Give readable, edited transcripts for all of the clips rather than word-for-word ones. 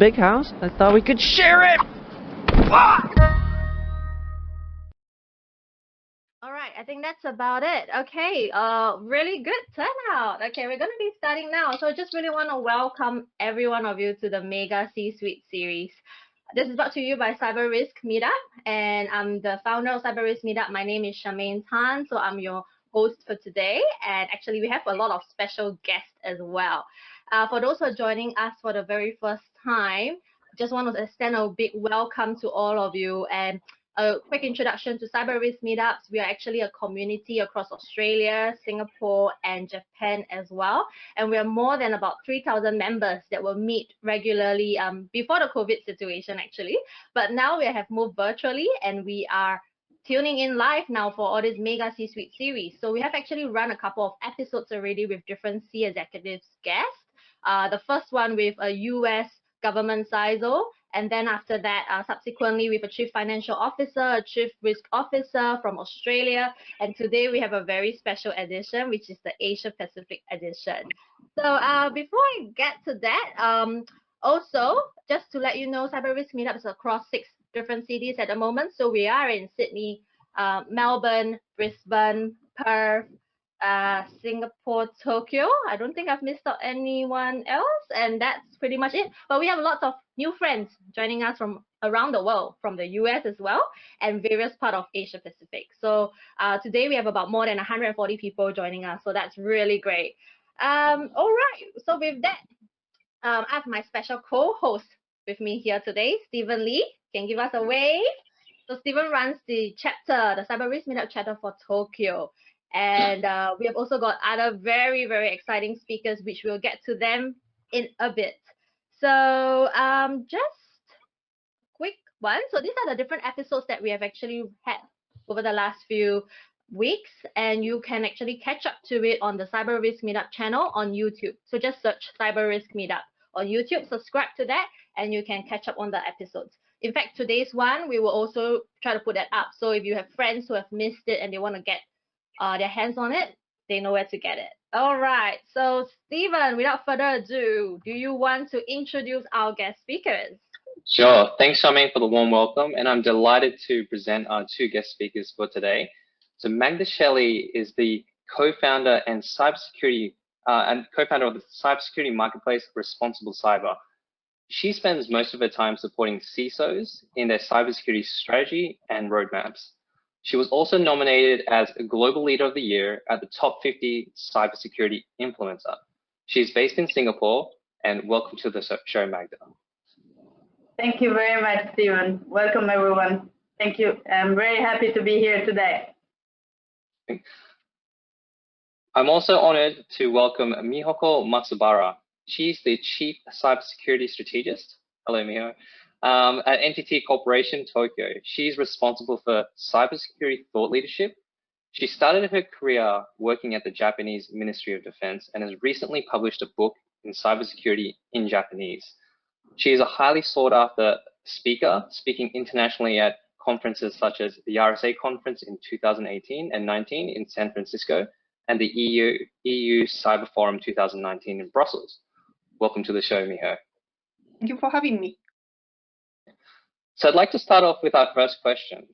big house. I thought we could share it. All right, I think that's about it. Okay, really good turnout. Okay, we're going to be starting now. So I just really want to welcome every one of you to the Mega C-Suite series. This is brought to you by Cyber Risk Meetup, and I'm the founder of Cyber Risk Meetup. My name is Charmaine Tan, so I'm your host for today. And actually, we have a lot of special guests as well. For those who are joining us for the very first time, just want to extend a big welcome to all of you. And a quick introduction to Cyber Risk Meetups. We are actually a community across Australia, Singapore, and Japan as well. And we are more than about 3,000 members that will meet regularly before the COVID situation, actually. But now we have moved virtually, and we are tuning in live now for all this Mega C-Suite series. So we have actually run a couple of episodes already with different C-executives guests. The first one with a US government CISO, and then after that, subsequently with a chief financial officer, a chief risk officer from Australia, and today we have a very special edition, which is the Asia Pacific edition. So before I get to that, also just to let you know, Cyber Risk Meetup is across 6 different cities at the moment. So we are in Sydney, Melbourne, Brisbane, Perth, Singapore, Tokyo. I don't think I've missed out anyone else, and that's pretty much it. But we have lots of new friends joining us from around the world, from the US as well, and various parts of Asia Pacific. So today we have about more than 140 people joining us, so that's really great. All right, so with that, I have my special co-host with me here today, Stephen Lee. Can you give us a wave? So Stephen runs the chapter, the Cyber Risk Meetup chapter for Tokyo. And we have also got other very, very exciting speakers, which we'll get to them in a bit. So just quick one. So these are the different episodes that we have actually had over the last few weeks, and you can actually catch up to it on the Cyber Risk Meetup channel on YouTube. So just search Cyber Risk Meetup on YouTube, subscribe to that, and you can catch up on the episodes. In fact, today's one, we will also try to put that up. So if you have friends who have missed it and they want to get their hands on it, they know where to get it. All right, so Stephen, without further ado, do you want to introduce our guest speakers? Sure. Thanks, Charmaine, for the warm welcome, and I'm delighted to present our 2 guest speakers for today. So Magda Shelley is the co-founder and cybersecurity co-founder of the cybersecurity marketplace Responsible Cyber. She spends most of her time supporting CISOs in their cybersecurity strategy and roadmaps. She was also nominated as a Global Leader of the Year at the Top 50 Cybersecurity Implementer. She's based in Singapore, and welcome to the show, Magda. Thank you very much, Stephen. Welcome, everyone. Thank you. I'm very happy to be here today. I'm also honored to welcome Mihoko Matsubara. She's the Chief Cybersecurity Strategist. Hello, Miho. At NTT Corporation, Tokyo. She's responsible for cybersecurity thought leadership. She started her career working at the Japanese Ministry of Defense and has recently published a book in cybersecurity in Japanese. She is a highly sought after speaker, speaking internationally at conferences such as the RSA conference in 2018 and 19 in San Francisco, and the EU Cyber Forum 2019 in Brussels. Welcome to the show, Miho. Thank you for having me. So I'd like to start off with our first question.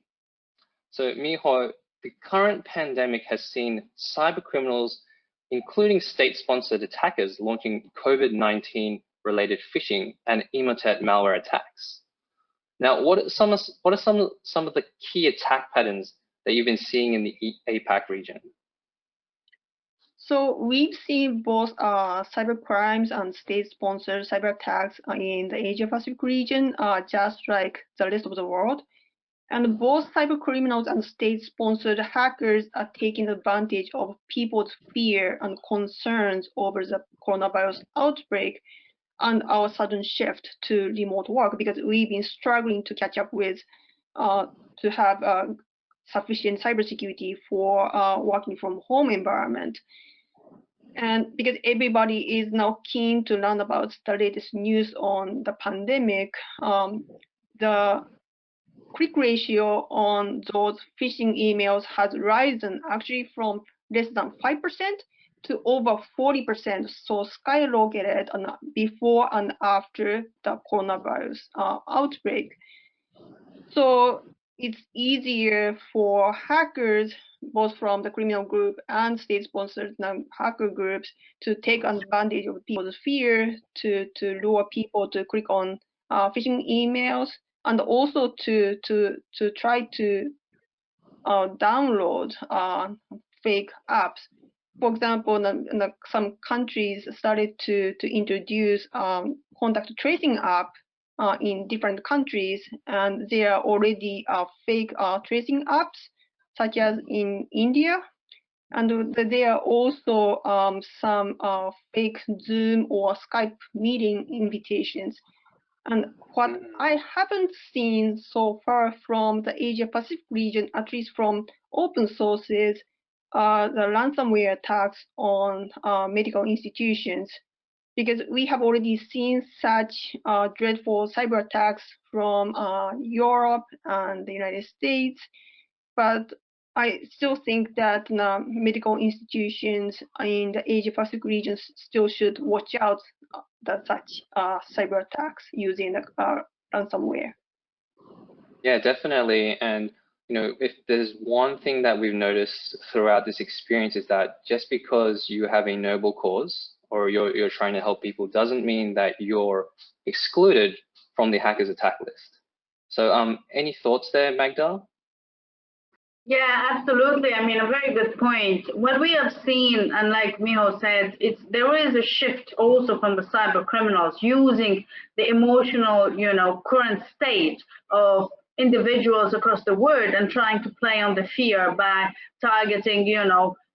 So Miho, the current pandemic has seen cyber criminals, including state-sponsored attackers, launching COVID-19 related phishing and emotet malware attacks. Now, what are some of the key attack patterns that you've been seeing in the APAC region? So we've seen both cyber crimes and state-sponsored cyber attacks in the Asia-Pacific region, just like the rest of the world. And both cyber criminals and state-sponsored hackers are taking advantage of people's fear and concerns over the coronavirus outbreak and our sudden shift to remote work, because we've been struggling to catch up with to have sufficient cybersecurity for working from home environment. And because everybody is now keen to learn about the latest news on the pandemic, the click ratio on those phishing emails has risen actually from less than 5% to over 40%, so skyrocketed before and after the coronavirus outbreak. So it's easier for hackers, both from the criminal group and state-sponsored hacker groups, to take advantage of people's fear, to lure people to click on phishing emails, and also to try to download fake apps. For example, some countries started to introduce contact tracing app in different countries, and there are already fake tracing apps, such as in India. And there are also some fake Zoom or Skype meeting invitations. And what I haven't seen so far from the Asia-Pacific region, at least from open sources, are the ransomware attacks on medical institutions, because we have already seen such dreadful cyber attacks from Europe and the United States. But I still think that medical institutions in the Asia-Pacific region still should watch out that such cyber attacks using ransomware. Yeah, definitely. And if there's one thing that we've noticed throughout this experience, is that just because you have a noble cause or you're trying to help people doesn't mean that you're excluded from the hackers attack list. So any thoughts there, Magda? Yeah, absolutely. I mean, a very good point. What we have seen, and like Miho said, there is a shift also from the cyber criminals using the emotional, current state of individuals across the world and trying to play on the fear by targeting,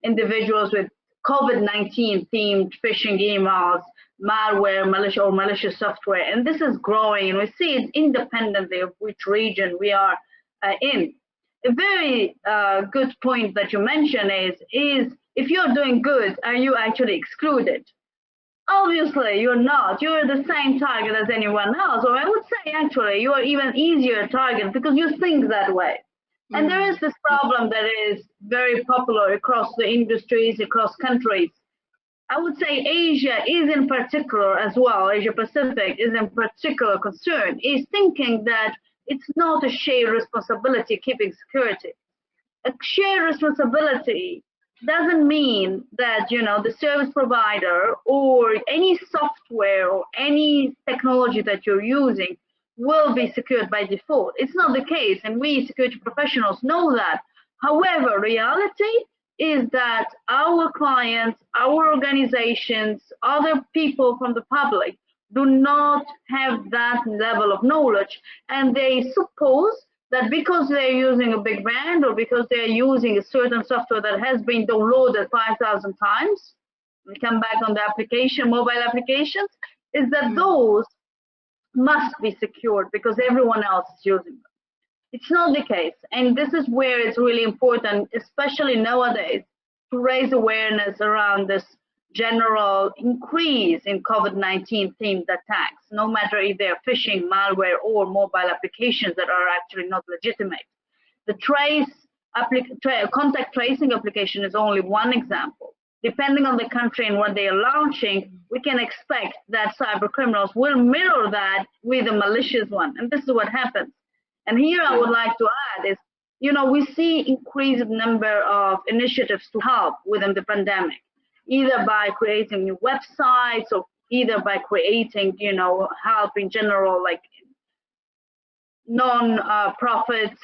individuals with COVID-19 themed phishing emails, malware, malicious software. And this is growing, and we see it independently of which region we are in. A very good point that you mentioned is if you're doing good, are you actually excluded? Obviously, you're not. You're the same target as anyone else. Or I would say, actually, you are even easier target because you think that way. And there is this problem that is very popular across the industries, across countries. I would say Asia is in particular as well, Asia Pacific is in particular concerned, is thinking that it's not a shared responsibility keeping security. A shared responsibility doesn't mean that the service provider or any software or any technology that you're using will be secured by default. It's not the case, and we security professionals know that. However, reality is that our clients, our organizations, other people from the public do not have that level of knowledge, and they suppose that because they're using a big brand or because they're using a certain software that has been downloaded 5,000 times, we come back on the application, mobile applications, is that those must be secured because everyone else is using them. It's not the case, and this is where it's really important, especially nowadays, to raise awareness around this general increase in COVID-19 themed attacks, no matter if they're phishing, malware, or mobile applications that are actually not legitimate. The contact tracing application is only one example. Depending on the country and what they are launching, we can expect that cyber criminals will mirror that with a malicious one, and this is what happens. And here I would like to add is, we see increased number of initiatives to help within the pandemic, either by creating new websites or either by creating, help in general, like non-profit,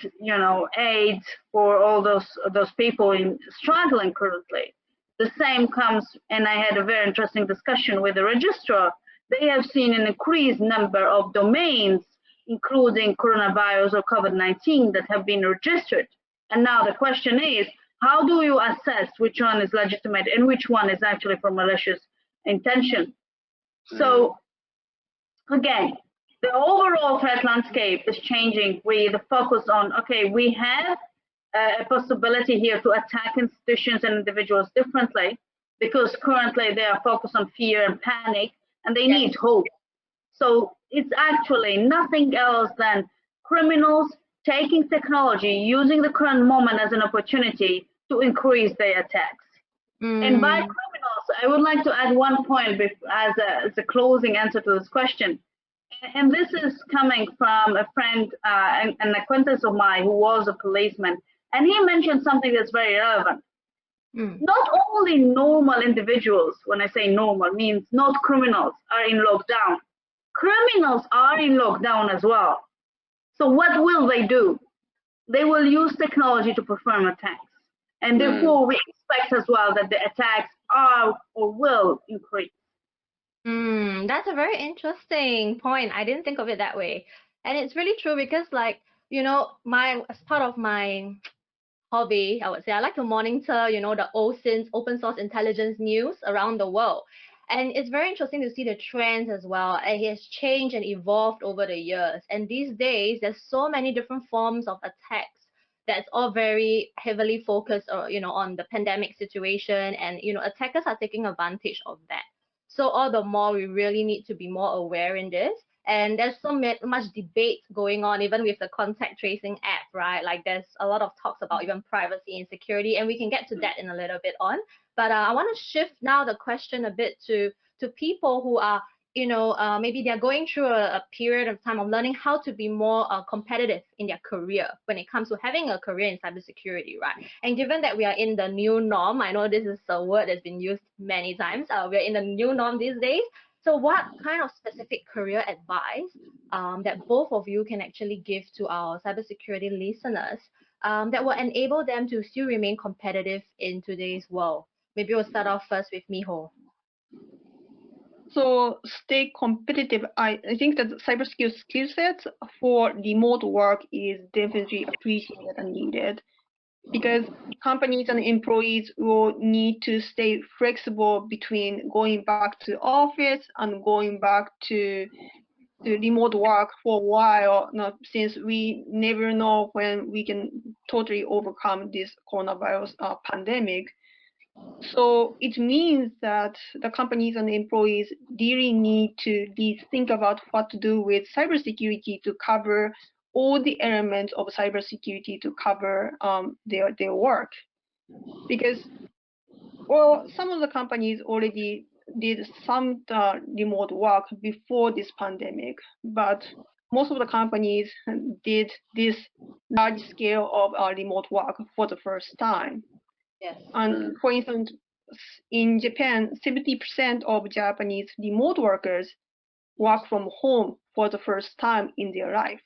aid for all those people struggling currently. The same comes, and I had a very interesting discussion with the registrar. They have seen an increased number of domains, including coronavirus or COVID-19, that have been registered. And now the question is, how do you assess which one is legitimate and which one is actually for malicious intention? So again, the overall threat landscape is changing with the focus on, okay, we have a possibility here to attack institutions and individuals differently because currently they are focused on fear and panic and they need hope. So it's actually nothing else than criminals taking technology, using the current moment as an opportunity to increase their attacks. And by criminals, I would like to add one point as a closing answer to this question. And this is coming from a friend, an acquaintance of mine who was a policeman. And he mentioned something that's very relevant. Not only normal individuals, when I say normal, means not criminals, are in lockdown. Criminals are in lockdown as well. So what will they do? They will use technology to perform attacks. And therefore, we expect as well that the attacks are or will increase. That's a very interesting point. I didn't think of it that way. And it's really true because, like, you know, as part of my hobby, I would say I like to monitor, you know, the OSINT, open source intelligence news around the world. And it's very interesting to see the trends as well. It has changed and evolved over the years. And these days, there's so many different forms of attacks that's all very heavily focused, you know, on the pandemic situation. And, you know, attackers are taking advantage of that. So all the more we really need to be more aware in this. And there's so much debate going on, even with the contact tracing app, right? Like there's a lot of talks about even privacy and security, and we can get to that in a little bit on. But I want to shift now the question a bit to people who are, you know, maybe they're going through a period of time of learning how to be more competitive in their career when it comes to having a career in cybersecurity, right? And given that we are in the new norm, I know this is a word that's been used many times. We're in the new norm these days. So what kind of specific career advice that both of you can actually give to our cybersecurity listeners that will enable them to still remain competitive in today's world? Maybe we'll start off first with Miho. So stay competitive. I think that cybersecurity skill sets for remote work is definitely appreciated and needed, because companies and employees will need to stay flexible between going back to office and going back to remote work for a while, since we never know when we can totally overcome this coronavirus pandemic. So it means that the companies and employees really need to think about what to do with cybersecurity to cover all the elements of cybersecurity to cover their work. Because, well, some of the companies already did some remote work before this pandemic, but most of the companies did this large scale of remote work for the first time. Yes. And for instance, in Japan, 70% of Japanese remote workers work from home for the first time in their life.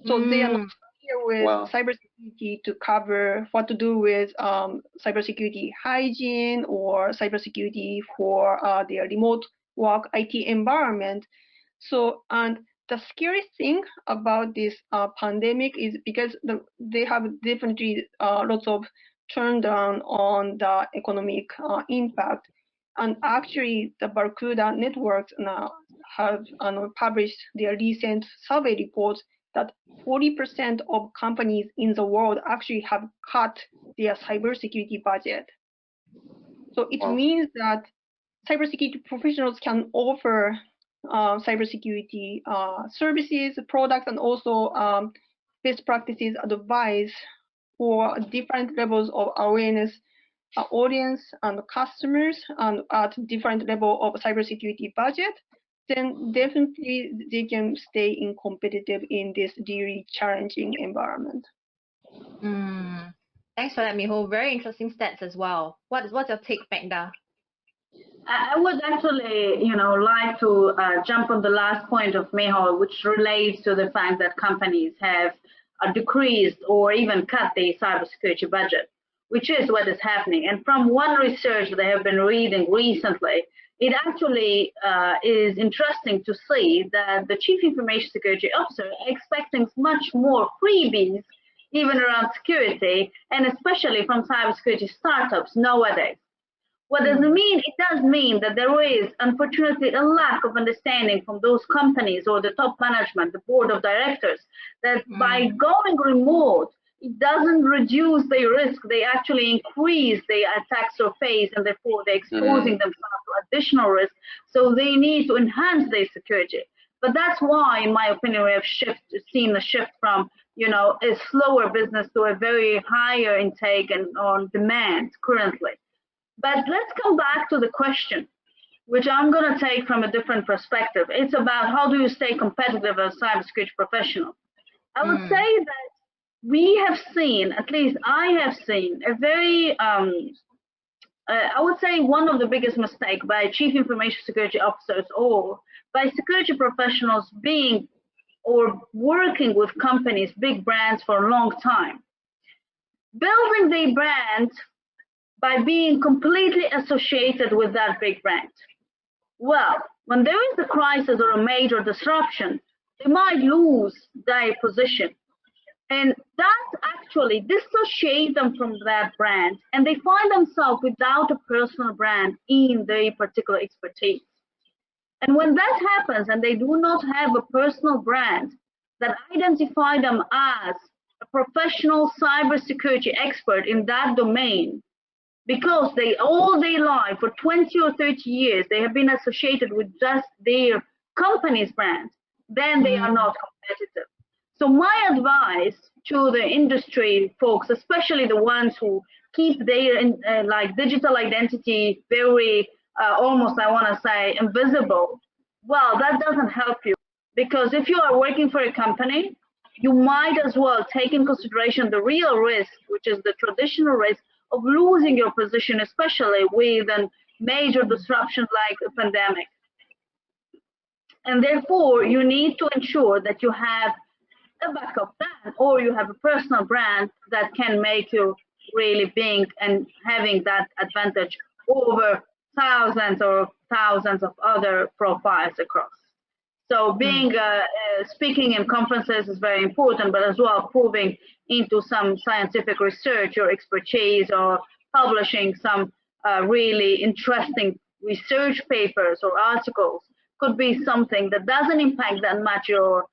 So they are not familiar with cybersecurity to cover what to do with cybersecurity hygiene or cybersecurity for their remote work IT environment. So, and the scary thing about this pandemic is because they have definitely lots of turn down on the economic impact. And actually, the Barracuda networks now have published their recent survey reports that 40% of companies in the world actually have cut their cybersecurity budget. So it means that cybersecurity professionals can offer cybersecurity services, products, and also best practices advice for different levels of awareness, audience and customers, and at different level of cybersecurity budget, then definitely they can stay in competitive in this really challenging environment. Thanks for that, Miho. Very interesting stats as well. What's your take, Magda? I would actually, like to jump on the last point of Miho, which relates to the fact that companies have decreased or even cut their cybersecurity budget, which is what is happening. And from one research that I have been reading recently, it actually is interesting to see that the Chief Information Security Officer is expecting much more freebies, even around security, and especially from cybersecurity startups nowadays. What does it mean? It does mean that there is, unfortunately, a lack of understanding from those companies or the top management, the board of directors, that by going remote, it doesn't reduce their risk. They actually increase the attack surface, and therefore they're exposing themselves to additional risk. So they need to enhance their security. But that's why, in my opinion, we have seen a shift from, a slower business to a very higher intake and on demand currently. But let's come back to the question, which I'm going to take from a different perspective. It's about how do you stay competitive as a cybersecurity professional. I would say that we have seen, at least I have seen, a very, I would say one of the biggest mistakes by chief information security officers or by security professionals being or working with companies, big brands for a long time, building their brand by being completely associated with that big brand. Well, when there is a crisis or a major disruption, they might lose their position. And that actually dissociates them from that brand, and they find themselves without a personal brand in their particular expertise. And when that happens and they do not have a personal brand that identify them as a professional cybersecurity expert in that domain, because they all day life for 20 or 30 years they have been associated with just their company's brand, then they are not competitive. So my advice to the industry folks, especially the ones who keep their like digital identity very almost, I want to say, invisible, well, that doesn't help you, because if you are working for a company, you might as well take in consideration the real risk, which is the traditional risk of losing your position, especially with a major disruption like a pandemic. And therefore, you need to ensure that you have a backup plan or you have a personal brand that can make you really being and having that advantage over thousands of other profiles across. So being speaking in conferences is very important, but as well proving into some scientific research or expertise or publishing some really interesting research papers or articles could be something that doesn't impact that much your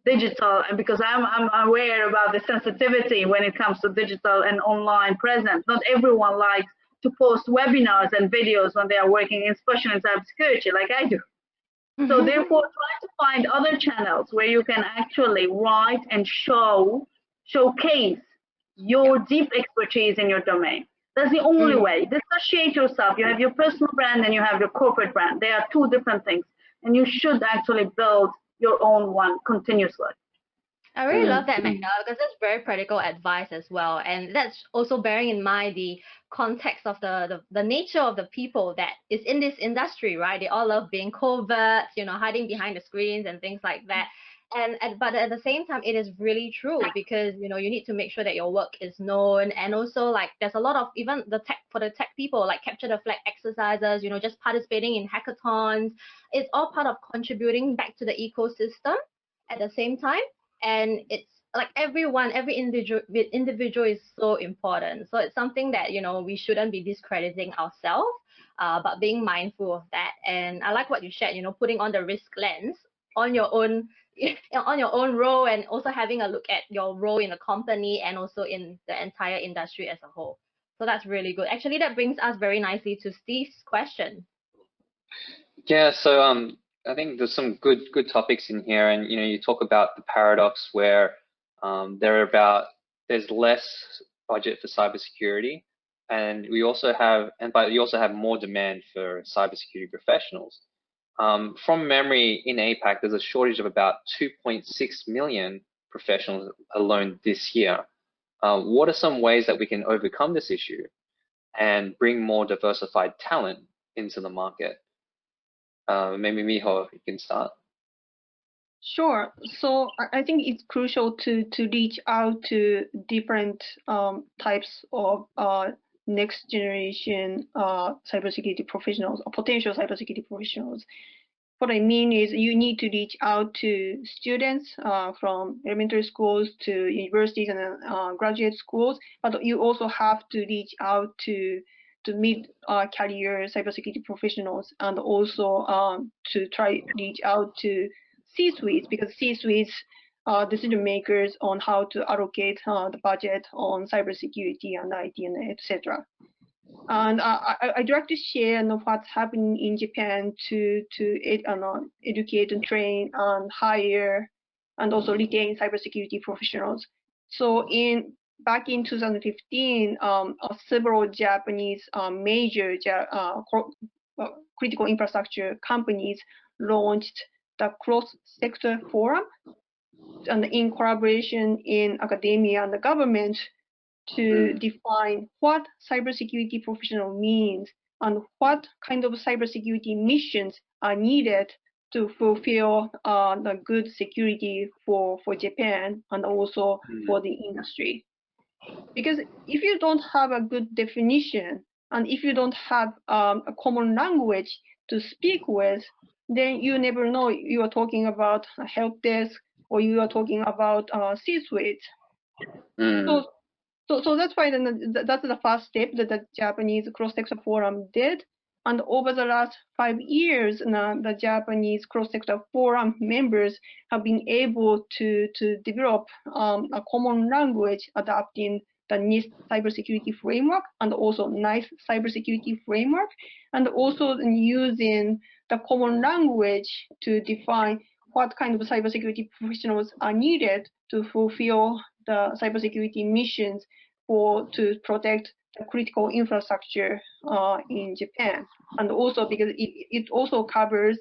digital, and because I'm aware about the sensitivity when it comes to digital and online presence. Not everyone likes to post webinars and videos when they are working, especially in cybersecurity, like I do. So therefore, try to find other channels where you can actually write and showcase your deep expertise in your domain. That's the only way. Dissociate yourself. You have your personal brand and you have your corporate brand. They are two different things, and you should actually build your own one continuously. I really love that, Magda, because that's very practical advice as well. And that's also bearing in mind the context of the nature of the people that is in this industry, right? They all love being covert, hiding behind the screens and things like that. But at the same time, it is really true, because you need to make sure that your work is known, and also like there's a lot of even the tech people, like capture the flag exercises, just participating in hackathons. It's all part of contributing back to the ecosystem at the same time. And it's like every individual is so important. So it's something that we shouldn't be discrediting ourselves, but being mindful of that. And I like what you shared, putting on the risk lens on your own role, and also having a look at your role in the company and also in the entire industry as a whole. So that's really good. Actually, that brings us very nicely to Steve's question. Yeah, so I think there's some good topics in here, and you talk about the paradox where there's less budget for cybersecurity, and you also have more demand for cybersecurity professionals. From memory, in APAC, there's a shortage of about 2.6 million professionals alone this year. What are some ways that we can overcome this issue and bring more diversified talent into the market? Maybe Miho, you can start. Sure. So I think it's crucial to reach out to different types of next generation cybersecurity professionals or potential cybersecurity professionals. What I mean is you need to reach out to students from elementary schools to universities and graduate schools, but you also have to reach out to mid-career cybersecurity professionals, and also to try reach out to C-suites, because C-suites are decision makers on how to allocate the budget on cybersecurity and IT and etc. And I'd like to share what's happening in Japan to educate and train and hire and also retain cybersecurity professionals. So in back in 2015, several Japanese major critical infrastructure companies launched the cross-sector forum, and in collaboration in academia and the government to define what cybersecurity professional means and what kind of cybersecurity missions are needed to fulfill the good security for Japan and also for the industry. Because if you don't have a good definition and if you don't have a common language to speak with, then you never know you are talking about a help desk or you are talking about C-suite. So that's why that's the first step that the Japanese cross-sector forum did. And over the last 5 years, the Japanese cross-sector forum members have been able to develop a common language adapting the NIST cybersecurity framework and also NICE cybersecurity framework, and also using the common language to define what kind of cybersecurity professionals are needed to fulfill the cybersecurity missions to protect the critical infrastructure in Japan. And also because it also covers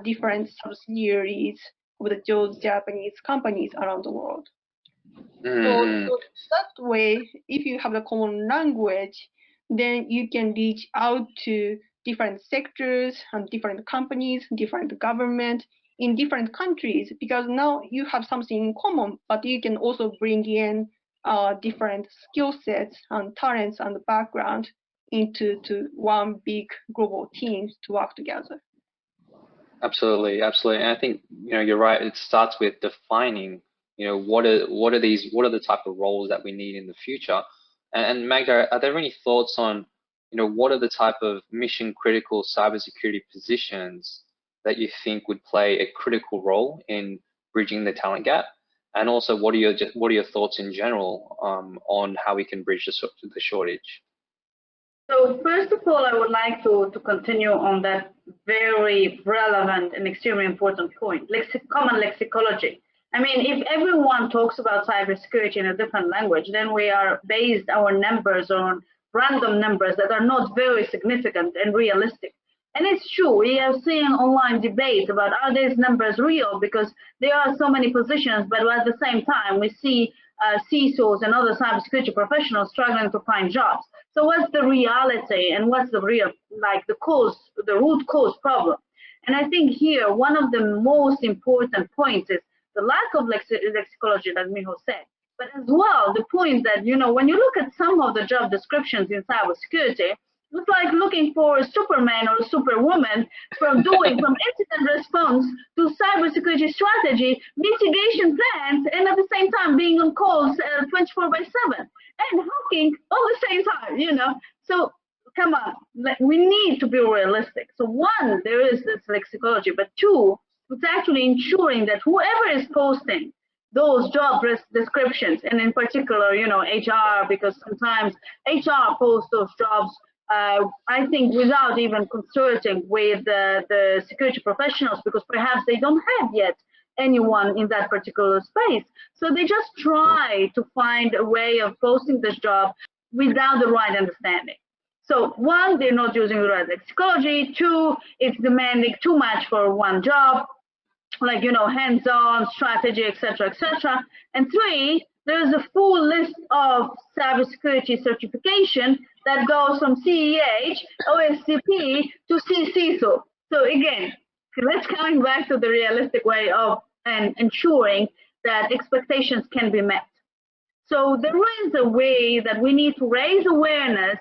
different subsidiaries of those Japanese companies around the world. So that way, if you have the common language, then you can reach out to different sectors and different companies, different government in different countries, because now you have something in common, but you can also bring in different skill sets and talents and background into one big global team to work together. Absolutely, absolutely. And I think you're right. It starts with defining what are the type of roles that we need in the future. And Magda, are there any thoughts on what are the type of mission critical cybersecurity positions that you think would play a critical role in bridging the talent gap? And also, what are your thoughts in general on how we can bridge the shortage? So first of all, I would like to continue on that very relevant and extremely important point, common lexicology. I mean, if everyone talks about cybersecurity in a different language, then we are based our numbers on random numbers that are not very significant and realistic. And it's true, we are seeing online debates about are these numbers real, because there are so many positions, but at the same time, we see CISOs and other cybersecurity professionals struggling to find jobs. So what's the reality and what's the real, the root cause problem? And I think here, one of the most important points is the lack of lexicology that Miho said, but as well, the point that, when you look at some of the job descriptions in cybersecurity, it's like looking for a Superman or a Superwoman from incident response to cybersecurity strategy, mitigation plans, and at the same time being on calls 24/7 and hacking all the same time, So come on, we need to be realistic. So one, there is this lexicology, but two, it's actually ensuring that whoever is posting those job descriptions, and in particular, HR, because sometimes HR posts those jobs I think without even consulting with the security professionals, because perhaps they don't have yet anyone in that particular space. So they just try to find a way of posting this job without the right understanding. So one, they're not using the right lexicology. Two, it's demanding too much for one job, like, hands-on strategy, etc., etc. And three, there is a full list of cybersecurity certification that goes from CEH, OSCP to CISO. So again, let's coming back to the realistic way of ensuring that expectations can be met. So there is a way that we need to raise awareness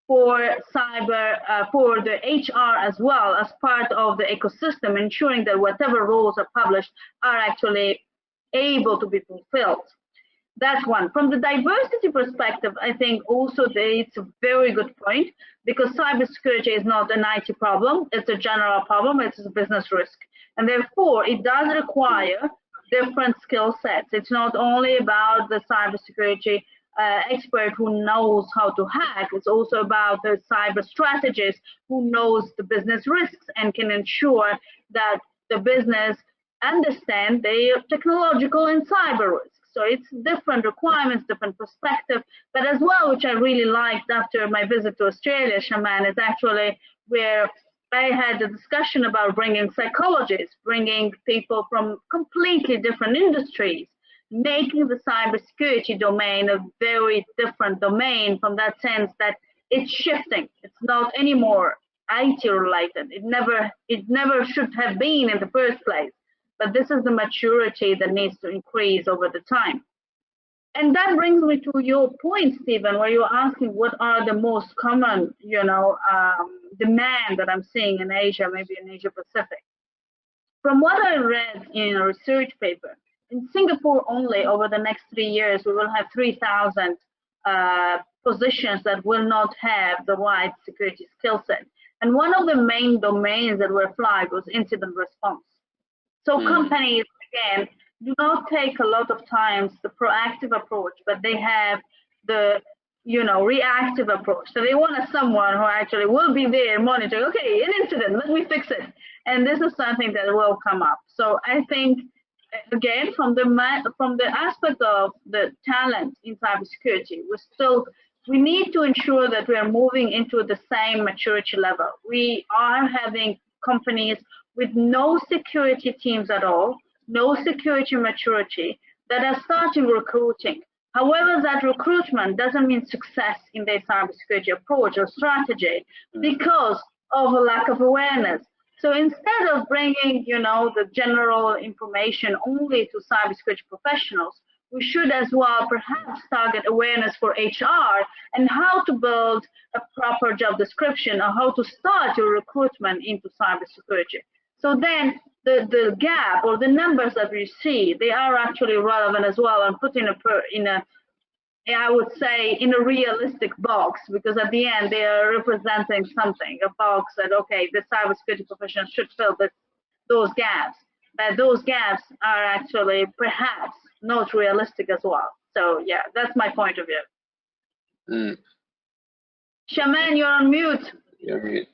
for cyber, for the HR as well as part of the ecosystem, ensuring that whatever rules are published are actually able to be fulfilled. That's one. From the diversity perspective, I think also it's a very good point, because cybersecurity is not an IT problem, it's a general problem, it's a business risk. And therefore, it does require different skill sets. It's not only about the cybersecurity expert who knows how to hack, it's also about the cyber strategist who knows the business risks and can ensure that the business understand their technological and cyber risks. So it's different requirements, different perspective, but as well, which I really liked after my visit to Australia, Shaman, is actually where I had a discussion about bringing psychologists, bringing people from completely different industries, making the cybersecurity domain a very different domain from that sense that it's shifting. It's not anymore IT related. It never should have been in the first place. But this is the maturity that needs to increase over the time. And that brings me to your point, Stephen, where you're asking what are the most common, demand that I'm seeing in Asia, maybe in Asia Pacific. From what I read in a research paper, in Singapore only over the next 3 years, we will have 3,000 positions that will not have the right security skill set. And one of the main domains that were flagged was incident response. So companies, again, do not take a lot of times the proactive approach, but they have the reactive approach. So they want someone who actually will be there monitoring, okay, an incident, let me fix it. And this is something that will come up. So I think, again, from the aspect of the talent in cybersecurity, we need to ensure that we are moving into the same maturity level. We are having companies with no security teams at all, no security maturity, that are starting recruiting. However, that recruitment doesn't mean success in their cybersecurity approach or strategy because of a lack of awareness. So instead of bringing, the general information only to cybersecurity professionals, we should as well perhaps target awareness for HR and how to build a proper job description or how to start your recruitment into cybersecurity. So then the gap or the numbers that we see, they are actually relevant as well and put in I would say, in a realistic box, because at the end they are representing something, a box that, okay, the cybersecurity professionals should fill those gaps, but those gaps are actually perhaps not realistic as well. So yeah, that's my point of view. Shaman, you're on mute. You're mute.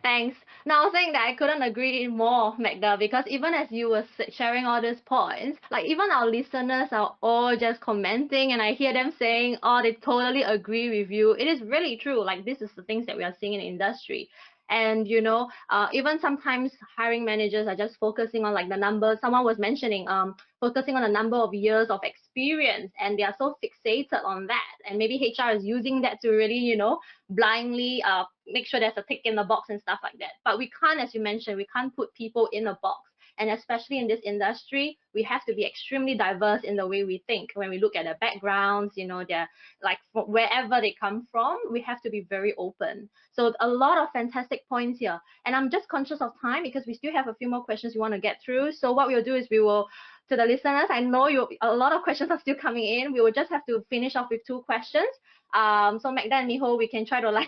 Thanks. Now, I think that I couldn't agree more, Magda, because even as you were sharing all these points, like even our listeners are all just commenting and I hear them saying, oh, they totally agree with you. It is really true. Like this is the things that we are seeing in the industry. And, even sometimes hiring managers are just focusing on like the numbers. Someone was mentioning focusing on the number of years of experience, and they are so fixated on that. And maybe HR is using that to really, blindly make sure there's a tick in the box and stuff like that. But we can't, as you mentioned, we can't put people in a box. And especially in this industry, we have to be extremely diverse in the way we think. When we look at their backgrounds, they're like wherever they come from, we have to be very open. So a lot of fantastic points here. And I'm just conscious of time because we still have a few more questions we want to get through. So what we'll do is we will, to the listeners, I know a lot of questions are still coming in. We will just have to finish off with 2 questions. So Magda and Miho, we can try to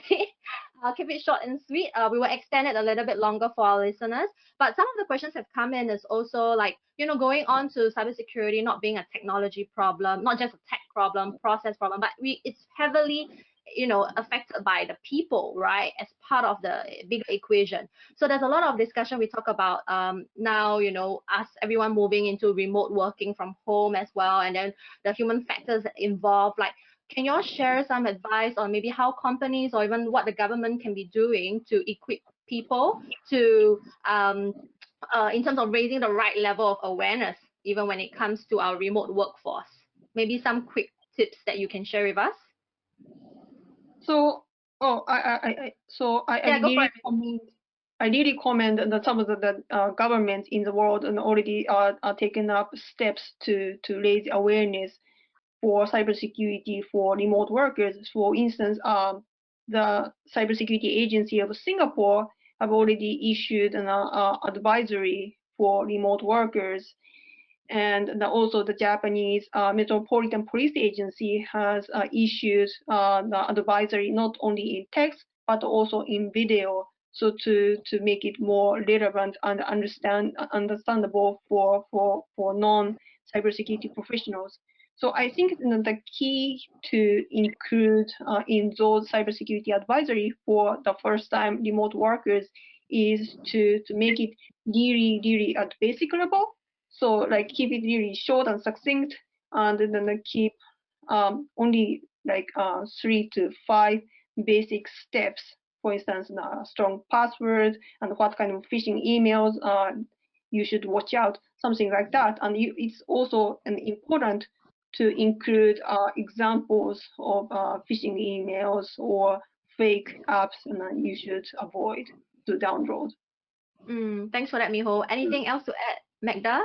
keep it short and sweet. We will extend it a little bit longer for our listeners. But some of the questions have come in is also like, going on to cybersecurity not being a technology problem, not just a tech problem, process problem, but it's heavily, affected by the people, right, as part of the bigger equation. So there's a lot of discussion we talk about now, us, everyone moving into remote working from home as well, and then the human factors involved. Like, can you all share some advice on maybe how companies or even what the government can be doing to equip people to, in terms of raising the right level of awareness, even when it comes to our remote workforce? Maybe some quick tips that you can share with us. So, I really comment that some of the governments in the world and already are taking up steps to raise awareness for cybersecurity for remote workers. For instance, the Cybersecurity Agency of Singapore have already issued an advisory for remote workers. And also the Japanese Metropolitan Police Agency has issued the advisory not only in text, but also in video, so to make it more relevant and understandable for non-cybersecurity professionals. So I think the key to include in those cybersecurity advisory for the first-time remote workers is to make it really at basic level. So like keep it really short and succinct, and then keep only like 3 to 5 basic steps. For instance, strong password and what kind of phishing emails you should watch out, something like that. And it's also important to include examples of phishing emails or fake apps, and you should avoid to download. Thanks for that, Miho. Anything else to add, Magda?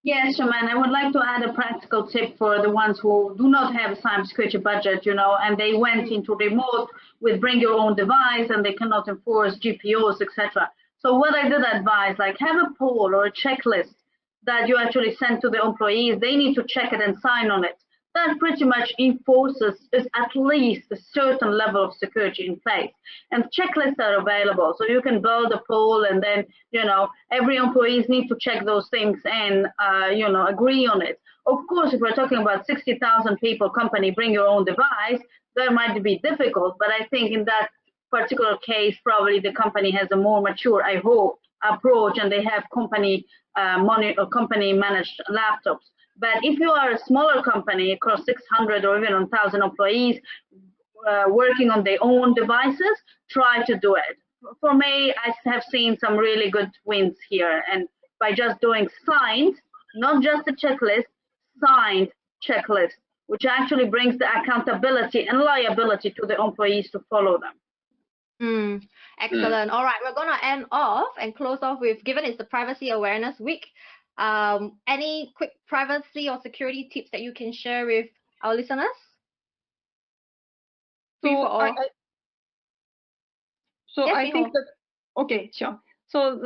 Yes, Shaman, I would like to add a practical tip for the ones who do not have a cybersecurity budget, and they went into remote with bring your own device and they cannot enforce GPOs, etc. So what I did advise, like have a poll or a checklist that you actually send to the employees. They need to check it and sign on it. That pretty much enforces at least a certain level of security in place. And checklists are available, so you can build a poll, and then every employees need to check those things and agree on it. Of course, if we're talking about 60,000 people company, bring your own device, that might be difficult. But I think in that particular case, probably the company has a more mature, I hope, approach, and they have company money or company managed laptops. But if you are a smaller company across 600 or even 1,000 employees working on their own devices, try to do it. For me, I have seen some really good wins here. And by just doing signed, not just a checklist, signed checklist, which actually brings the accountability and liability to the employees to follow them. Excellent. All right, we're going to end off and close off with, given it's the Privacy Awareness Week, any quick privacy or security tips that you can share with our listeners? I Yes, think that, okay, sure. So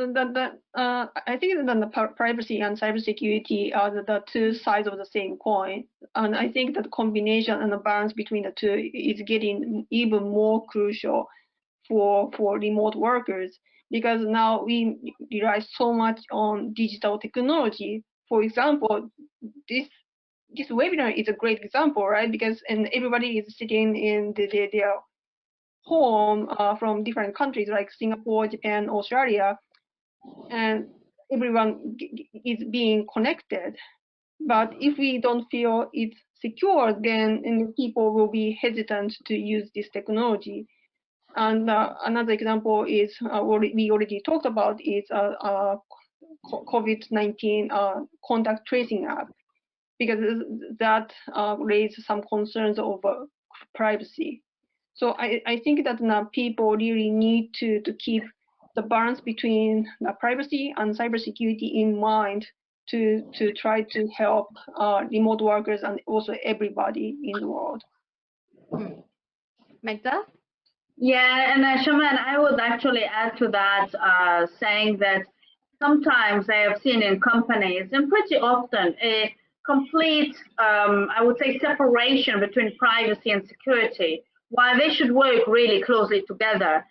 I think that the privacy and cybersecurity are the two sides of the same coin. And I think that the combination and the balance between the two is getting even more crucial for remote workers, because now we rely so much on digital technology. For example, this webinar is a great example, right? Because everybody is sitting in their home from different countries like Singapore, Japan, Australia, and everyone is being connected. But if we don't feel it's secure, then people will be hesitant to use this technology. And another example is we already talked about is COVID-19 contact tracing app, because that raised some concerns over privacy. So I think that now people really need to keep the balance between privacy and cybersecurity in mind to try to help remote workers and also everybody in the world. Magda? Yeah, and Shaman, I would actually add to that, saying that sometimes I have seen in companies, and pretty often, a complete, I would say, separation between privacy and security, while they should work really closely together.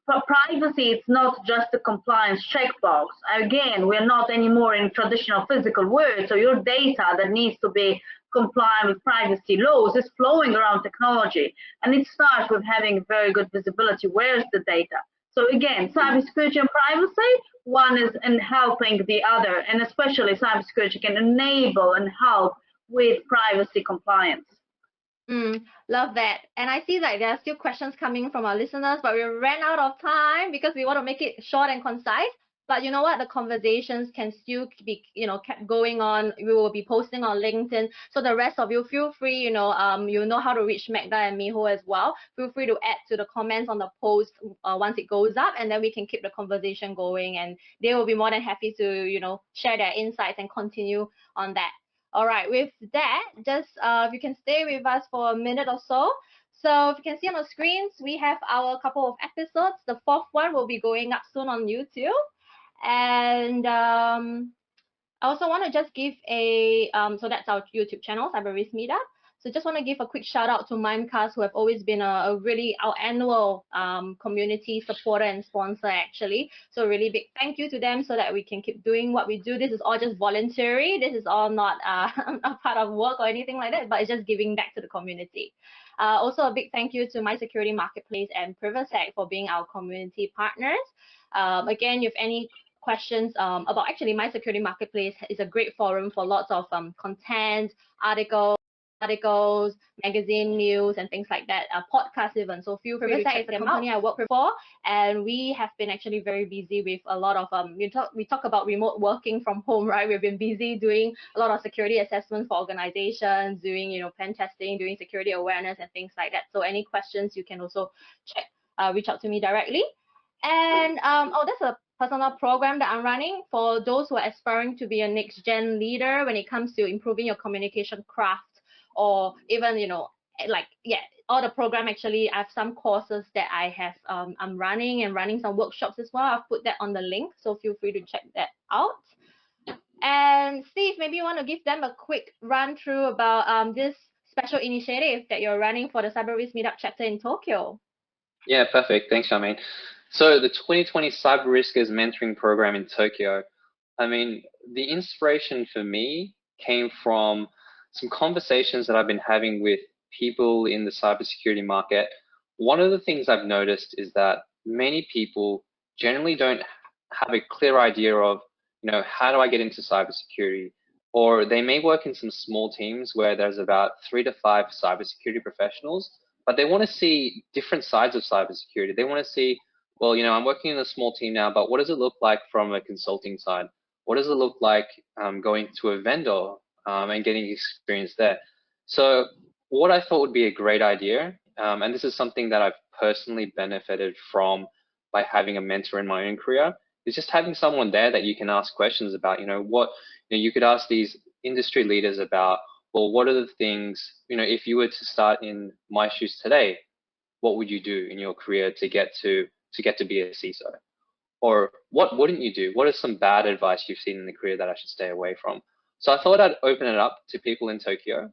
For privacy, it's not just a compliance checkbox. Again, we're not anymore in traditional physical world, so your data that needs to be compliant with privacy laws is flowing around technology. And it starts with having very good visibility. Where's the data? So again, cybersecurity and privacy, one is in helping the other, and especially cybersecurity can enable and help with privacy compliance. Love that. And I see that there are still questions coming from our listeners, but we ran out of time because we want to make it short and concise. But you know what? The conversations can still be, kept going on. We will be posting on LinkedIn. So the rest of you, feel free, you know how to reach Magda and Miho as well. Feel free to add to the comments on the post once it goes up, and then we can keep the conversation going. And they will be more than happy to, share their insights and continue on that. All right, with that, just if you can stay with us for a minute or so. So if you can see on the screens, we have our couple of episodes. The fourth one will be going up soon on YouTube. And I also want to just give so that's our YouTube channel, Cyber Risk Meetup. So just want to give a quick shout out to Mimecast, who have always been our annual community supporter and sponsor actually. So really big thank you to them so that we can keep doing what we do. This is all just voluntary. This is all not a part of work or anything like that, but it's just giving back to the community. Also a big thank you to My Security Marketplace and Privacy for being our community partners. Again, if any questions about actually My Security Marketplace is a great forum for lots of content, articles, magazine news, and things like that, podcasts even. So feel free to check them out. Company I work for, and we have been actually very busy with a lot of we talk about remote working from home, right? We've been busy doing a lot of security assessments for organizations, doing pen testing, doing security awareness and things like that. So any questions you can also check, reach out to me directly. And that's a personal program that I'm running for those who are aspiring to be a next gen leader when it comes to improving your communication craft, or even all the program. Actually, I have some courses that I have I'm running some workshops as well. I've put that on the link, so feel free to check that out. And Steve, maybe you want to give them a quick run through about this special initiative that you're running for the Cyber Risk Meetup chapter in Tokyo. Yeah, perfect. Thanks, Charmaine. So the 2020 Cyber Riskers Mentoring Program in Tokyo, I mean, the inspiration for me came from some conversations that I've been having with people in the cybersecurity market. One of the things I've noticed is that many people generally don't have a clear idea of, how do I get into cybersecurity? Or they may work in some small teams where there's about 3 to 5 cybersecurity professionals, but they want to see different sides of cybersecurity. They want to see, well, I'm working in a small team now, but what does it look like from a consulting side? What does it look like going to a vendor and getting experience there? So what I thought would be a great idea, and this is something that I've personally benefited from by having a mentor in my own career, is just having someone there that you can ask questions about. You could ask these industry leaders about, well, what are the things, if you were to start in my shoes today, what would you do in your career to get to be a CISO? Or what wouldn't you do? What is some bad advice you've seen in the career that I should stay away from? So I thought I'd open it up to people in Tokyo.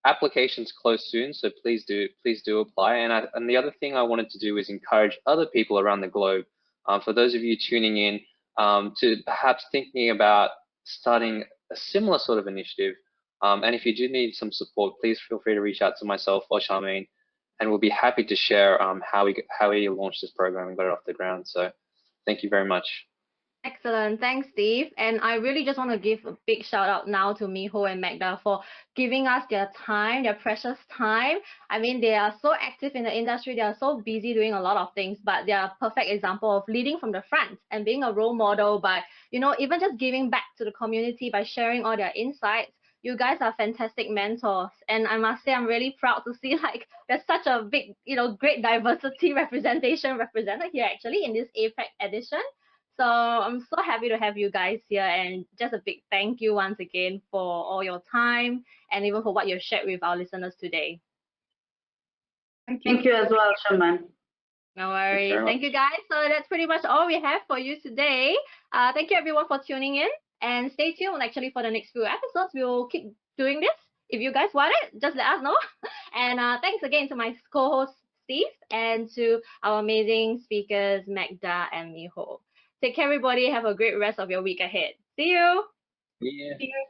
Applications close soon, so please do apply. And the other thing I wanted to do is encourage other people around the globe, for those of you tuning in, to perhaps thinking about starting a similar sort of initiative. And if you do need some support, please feel free to reach out to myself or Charmaine, and we'll be happy to share how we launched this program and got it off the ground. So thank you very much. Excellent. Thanks, Steve. And I really just want to give a big shout out now to Mihoko and Magda for giving us their time, their precious time. I mean, they are so active in the industry. They are so busy doing a lot of things, but they are a perfect example of leading from the front and being a role model by, even just giving back to the community by sharing all their insights. You guys are fantastic mentors, and I must say I'm really proud to see there's such a big, great diversity represented here actually in this APAC edition. So I'm so happy to have you guys here, and just a big thank you once again for all your time and even for what you've shared with our listeners today. Thank you as well, Shaman. No worries. Thank you, guys. So that's pretty much all we have for you today. Thank you everyone for tuning in, and stay tuned actually for the next few episodes. We'll keep doing this. If you guys want it, just let us know. And thanks again to my co-host Steve and to our amazing speakers Magda and Mihoko. Take care, everybody. Have a great rest of your week ahead. See you. Yeah. See you.